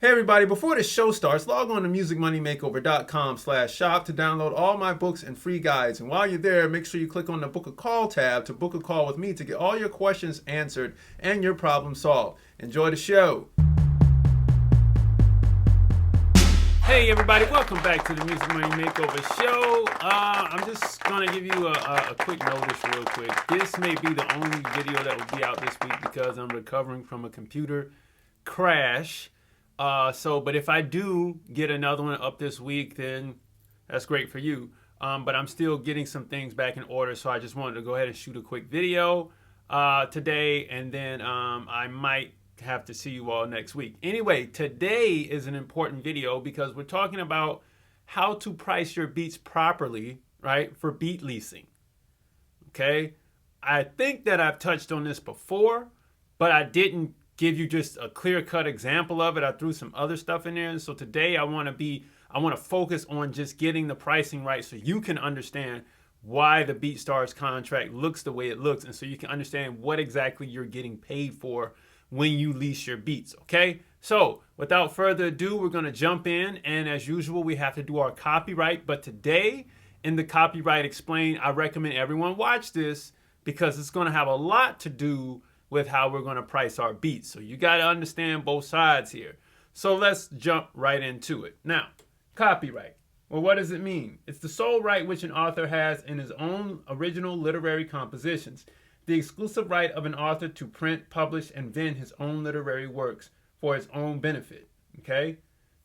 Hey everybody, before the show starts, log on to musicmoneymakeover.com/shop to download all my books and free guides. And while you're there, make sure you click on the book a call tab to book a call with me to get all your questions answered and your problem solved. Enjoy the show. Hey everybody, welcome back to the Music Money Makeover show. I'm just going to give you a quick notice real quick. This may be the only video that will be out this week because I'm recovering from a computer crash. But if I do get another one up this week, then that's great for you. But I'm still getting some things back in order, so I just wanted to go ahead and shoot a quick video today, and then I might have to see you all next week. Anyway, today is an important video because we're talking about how to price your beats properly, right, for beat leasing. Okay? I think that I've touched on this before, but I didn't give you just a clear-cut example of it. I threw some other stuff in there. And so today I want to focus on just getting the pricing right so you can understand why the Beatstars contract looks the way it looks, and so you can understand what exactly you're getting paid for when you lease your beats, okay? So without further ado, we're going to jump in, and as usual, we have to do our copyright. But today in the Copyright Explained, I recommend everyone watch this because it's going to have a lot to do with how we're going to price our beats. So you got to understand both sides here. So let's jump right into it. Now, copyright. Well, what does it mean? It's the sole right which an author has in his own original literary compositions, the exclusive right of an author to print, publish, and vend his own literary works for his own benefit. Okay?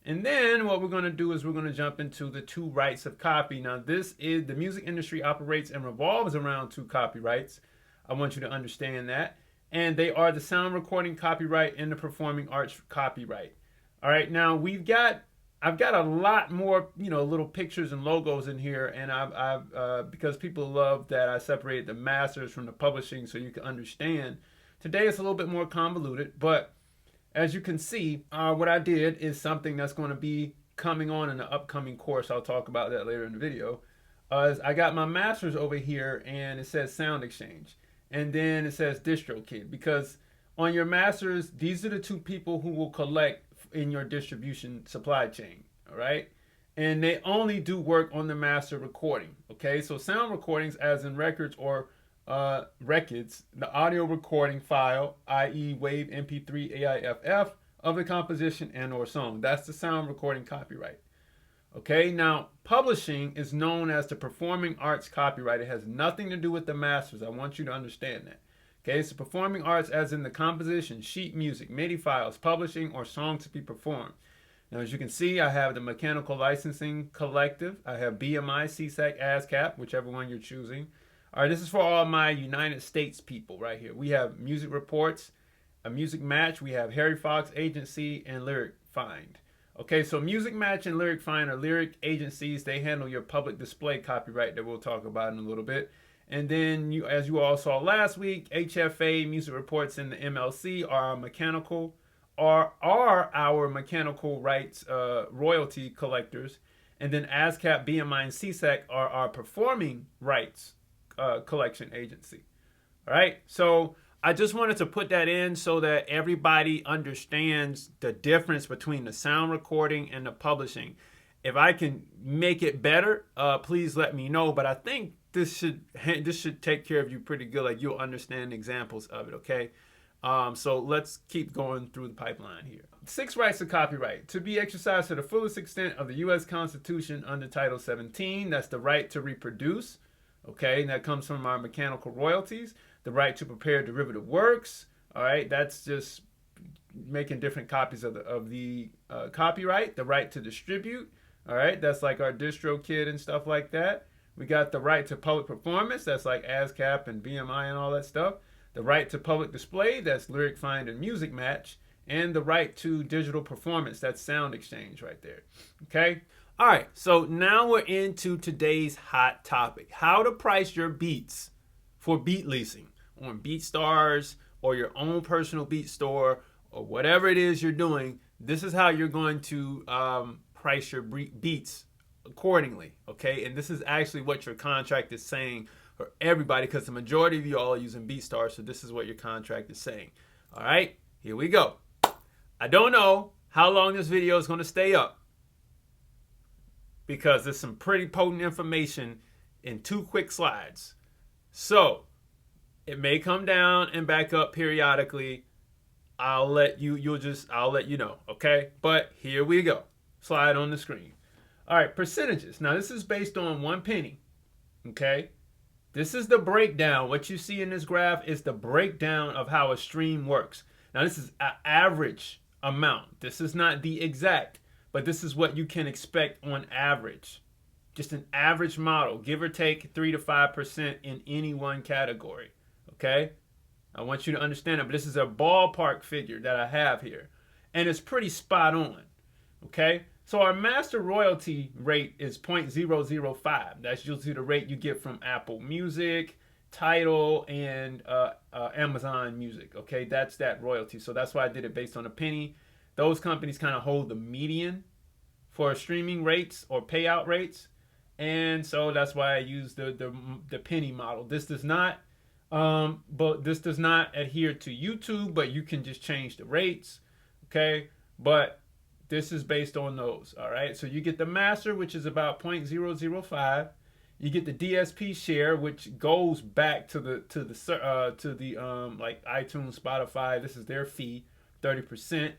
And then what we're going to do is we're going to jump into the two rights of copy. Now, this is the music industry operates and revolves around two copyrights. I want you to understand that. And they are the sound recording copyright and the performing arts copyright. All right, now I've got a lot more, little pictures and logos in here, and I've because people love that I separated the masters from the publishing so you can understand. Today it's a little bit more convoluted, but as you can see, what I did is something that's going to be coming on in the upcoming course. I'll talk about that later in the video. Is I got my masters over here, and it says Sound Exchange. And then it says DistroKid, because on your masters, these are the two people who will collect in your distribution supply chain, all right? And they only do work on the master recording, okay? So sound recordings, as in records or records, the audio recording file, i.e. WAV, MP3, AIFF, of the composition and or song. That's the sound recording copyright. Okay, now publishing is known as the performing arts copyright. It has nothing to do with the masters. I want you to understand that. Okay, so performing arts as in the composition, sheet music, MIDI files, publishing, or songs to be performed. Now, as you can see, I have the Mechanical Licensing Collective. I have BMI, CSAC, ASCAP, whichever one you're choosing. All right, this is for all my United States people right here. We have Music Reports, a Music Match. We have Harry Fox Agency and Lyric Find. Okay, so Music Match and Lyric Find are lyric agencies. They handle your public display copyright that we'll talk about in a little bit. And then, as you all saw last week, HFA, Music Reports, and the MLC are our mechanical rights royalty collectors. And then ASCAP, BMI, and CSAC are our performing rights collection agency. All right, so I just wanted to put that in so that everybody understands the difference between the sound recording and the publishing. If I can make it better, please let me know. But I think this should take care of you pretty good. Like, you'll understand examples of it, okay? So let's keep going through the pipeline here. 6 rights of copyright. To be exercised to the fullest extent of the U.S. Constitution under Title 17. That's the right to reproduce. Okay, and that comes from our mechanical royalties. The right to prepare derivative works. All right, that's just making different copies of the copyright. The right to distribute. All right, that's like our DistroKid and stuff like that. We got the right to public performance. That's like ASCAP and BMI and all that stuff. The right to public display. That's Lyric Find and Music Match. And the right to digital performance. That's Sound Exchange right there. Okay. All right, so now we're into today's hot topic: how to price your beats for beat leasing on Beatstars or your own personal beat store or whatever it is you're doing. This is how you're going to price your beats accordingly, okay? And this is actually what your contract is saying for everybody, because the majority of you all are using Beatstars, so this is what your contract is saying. All right, here we go. I don't know how long this video is going to stay up, because there's some pretty potent information in 2 quick slides. So it may come down and back up periodically. I'll let you know, okay? But here we go. Slide on the screen. All right, percentages. Now this is based on 1 penny, okay? This is the breakdown. What you see in this graph is the breakdown of how a stream works. Now this is an average amount. This is not the exact, but this is what you can expect on average. Just an average model, give or take 3 to 5% in any one category, okay? I want you to understand it, but this is a ballpark figure that I have here, and it's pretty spot on, okay? So our master royalty rate is 0.005. That's usually the rate you get from Apple Music, Tidal, and Amazon Music, okay? That's that royalty. So that's why I did it based on a penny. Those companies kind of hold the median for streaming rates or payout rates, and so that's why I use the penny model. This does not adhere to YouTube, but you can just change the rates, okay? But this is based on those, all right? So you get the master, which is about 0.005. You get the DSP share, which goes back to the like iTunes, Spotify. This is their fee, 30%.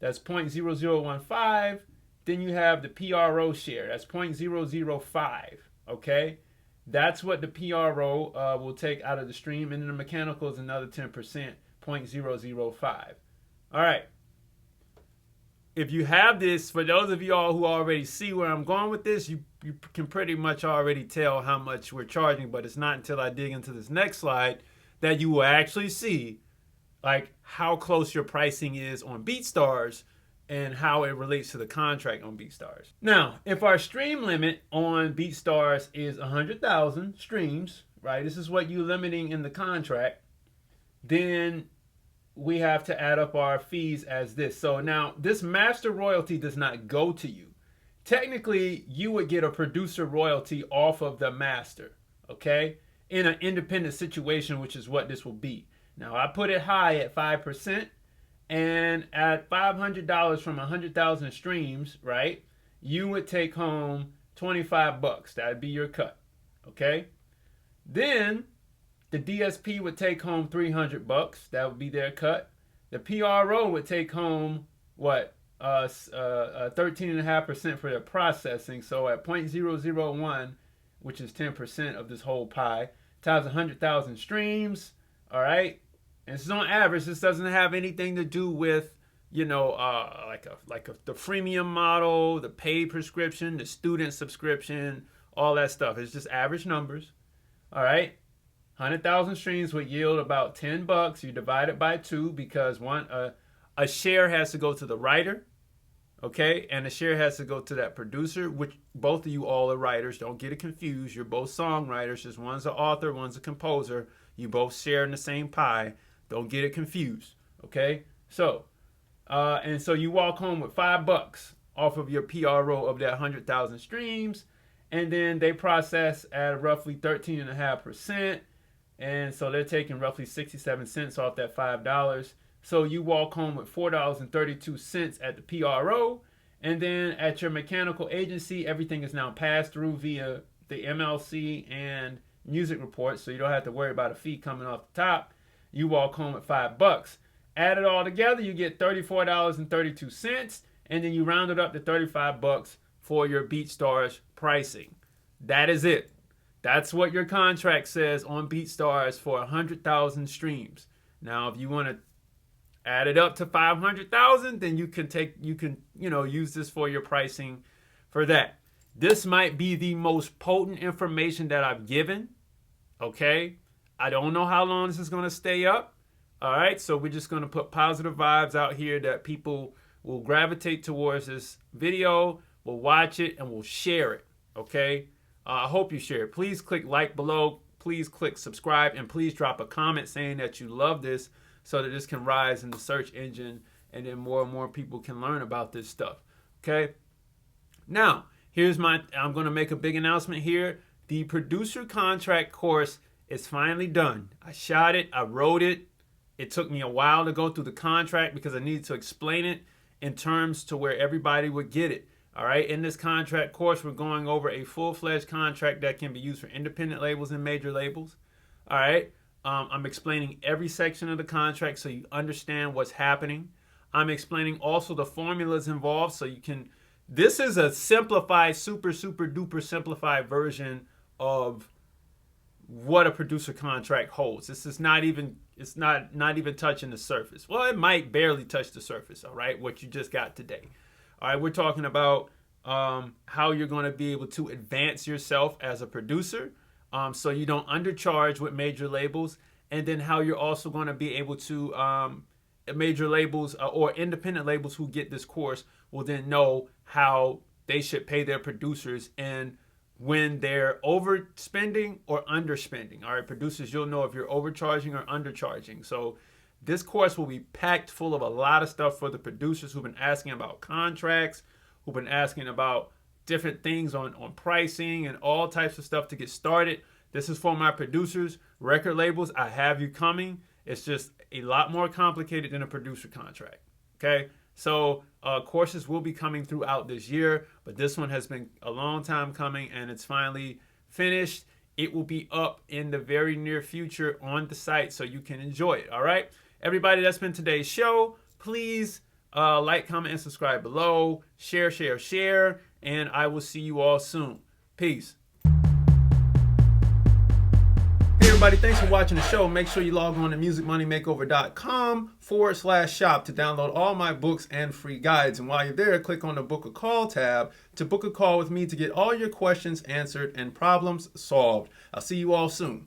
That's 0.0015. Then you have the PRO share. That's 0.005, okay? That's what the PRO will take out of the stream. And then the mechanical is another 10%, 0.005. All right. If you have this, for those of y'all who already see where I'm going with this, you can pretty much already tell how much we're charging, but it's not until I dig into this next slide that you will actually see like how close your pricing is on Beatstars and how it relates to the contract on Beatstars. Now, if our stream limit on Beatstars is 100,000 streams, right? This is what you're limiting in the contract, then we have to add up our fees as this. So now this master royalty does not go to you. Technically, you would get a producer royalty off of the master, okay? In an independent situation, which is what this will be. Now, I put it high at 5%, and at $500 from 100,000 streams, right, you would take home 25 bucks. That'd be your cut, okay? Then the DSP would take home 300 bucks. That would be their cut. The PRO would take home what? 13.5% for their processing. So at 0.001, which is 10% of this whole pie, times 100,000 streams, all right? And this is on average. This doesn't have anything to do with, you know, the freemium model, the paid prescription, the student subscription, all that stuff. It's just average numbers, all right? 100,000 streams would yield about 10 bucks. You divide it by 2 because a share has to go to the writer, okay? And a share has to go to that producer, which both of you all are writers. Don't get it confused. You're both songwriters. Just one's an author, one's a composer. You both share in the same pie. Don't get it confused, okay? So, and so you walk home with 5 bucks off of your PRO of that 100,000 streams, and then they process at roughly 13.5%, and so they're taking roughly 67 cents off that $5. So you walk home with $4.32 at the PRO, and then at your mechanical agency, everything is now passed through via the MLC and music reports, so you don't have to worry about a fee coming off the top. You walk home with 5 bucks. Add it all together, you get $34.32, and then you round it up to 35 bucks for your Beatstars pricing. That is it. That's what your contract says on Beatstars for 100,000 streams. Now, if you want to add it up to 500,000, then you can use this for your pricing for that. This might be the most potent information that I've given, okay? I don't know how long this is going to stay up, all right? So we're just going to put positive vibes out here that people will gravitate towards this video, will watch it, and will share it, okay? I hope you share it. Please click like below. Please click subscribe, and please drop a comment saying that you love this so that this can rise in the search engine and then more and more people can learn about this stuff, okay? Now, I'm going to make a big announcement here. The producer contract course is finally done. I shot it. I wrote it. It took me a while to go through the contract because I needed to explain it in terms to where everybody would get it. All right, in this contract course, we're going over a full-fledged contract that can be used for independent labels and major labels. All right, I'm explaining every section of the contract so you understand what's happening. I'm explaining also the formulas involved so you can. This is a simplified, super duper simplified version of what a producer contract holds. This is not even, it's not even touching the surface. Well, it might barely touch the surface, all right, what you just got today. All right, we're talking about how you're going to be able to advance yourself as a producer so you don't undercharge with major labels, and then how you're also going to be able to, major labels or independent labels who get this course will then know how they should pay their producers and when they're overspending or underspending. All right, producers, you'll know if you're overcharging or undercharging. So this course will be packed full of a lot of stuff for the producers who've been asking about contracts, who've been asking about different things on pricing and all types of stuff to get started. This is for my producers, record labels. I have you coming. It's just a lot more complicated than a producer contract. Okay, so courses will be coming throughout this year, but this one has been a long time coming and it's finally finished. It will be up in the very near future on the site so you can enjoy it. All right, everybody, that's been today's show. Please like, comment, and subscribe below. Share, and I will see you all soon. Peace. Hey everybody, thanks for watching the show. Make sure you log on to musicmoneymakeover.com/shop to download all my books and free guides. And while you're there, click on the Book a Call tab to book a call with me to get all your questions answered and problems solved. I'll see you all soon.